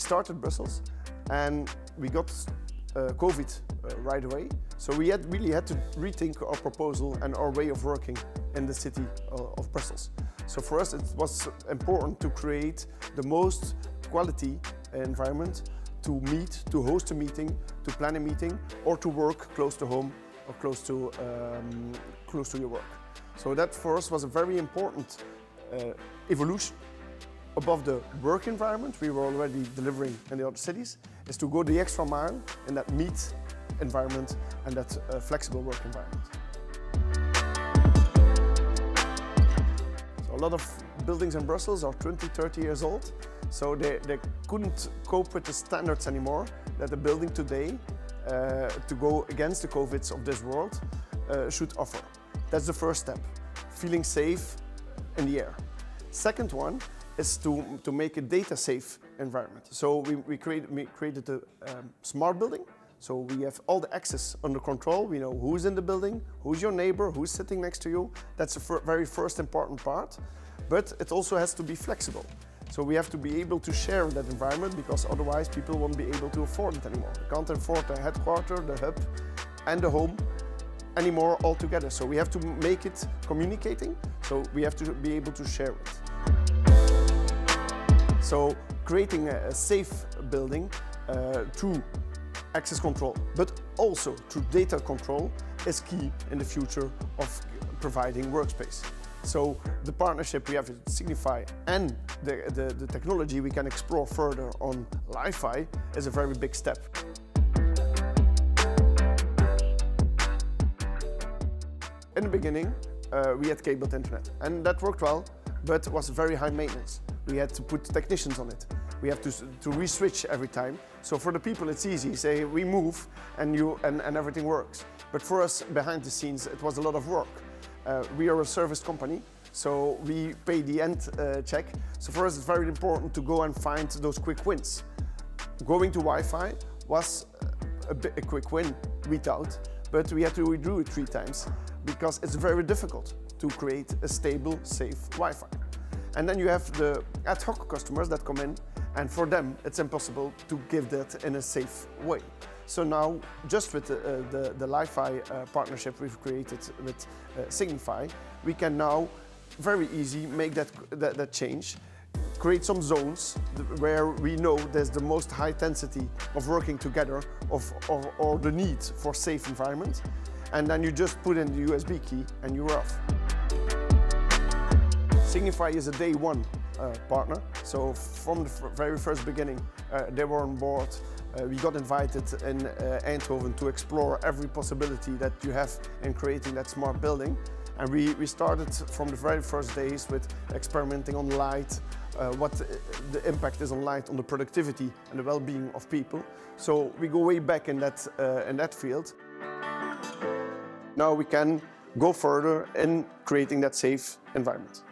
started Brussels and we got COVID right away. So we really had to rethink our proposal and our way of working in the city of Brussels. So for us it was important to create the most quality environment to meet, to host a meeting, to plan a meeting, or to work close to home or close to your work. So that for us was a very important evolution. Above the work environment we were already delivering in the other cities, is to go the extra mile in that meet environment and that flexible work environment. So a lot of buildings in Brussels are 20, 30 years old, so they couldn't cope with the standards anymore that a building today, to go against the COVIDs of this world, should offer. That's the first step, feeling safe in the air. Second one is to make a data safe environment. So we created a smart building. So we have all the access under control. We know who's in the building, who's your neighbor, who's sitting next to you. That's the very first important part. But it also has to be flexible. So we have to be able to share that environment, because otherwise people won't be able to afford it anymore. They can't afford the headquarters, the hub and the home anymore altogether. So we have to make it communicating. So we have to be able to share it. So creating a safe building through access control, but also through data control, is key in the future of providing workspace. So the partnership we have with Signify and the technology we can explore further on Wi-Fi is a very big step. In the beginning, we had cabled internet, and that worked well, but it was very high maintenance. We had to put technicians on it. We have to re-switch every time. So for the people it's easy, say we move and everything works. But for us behind the scenes it was a lot of work. We are a service company, so we pay the end check. So for us it's very important to go and find those quick wins. Going to Wi-Fi was a quick win, we thought, but we had to redo it 3 times because it's very difficult to create a stable, safe Wi-Fi. And then you have the ad hoc customers that come in, and for them it's impossible to give that in a safe way. So now, just with the Wi-Fi partnership we've created with Signify, we can now very easy make that change, create some zones where we know there's the most high intensity of working together or the need for safe environment, and then you just put in the USB key and you're off. Signify is a day one partner, so from the very first beginning they were on board. We got invited in Eindhoven to explore every possibility that you have in creating that smart building, and we started from the very first days with experimenting on light, what the impact is on light on the productivity and the well-being of people. So we go way back in that field. Now we can go further in creating that safe environment.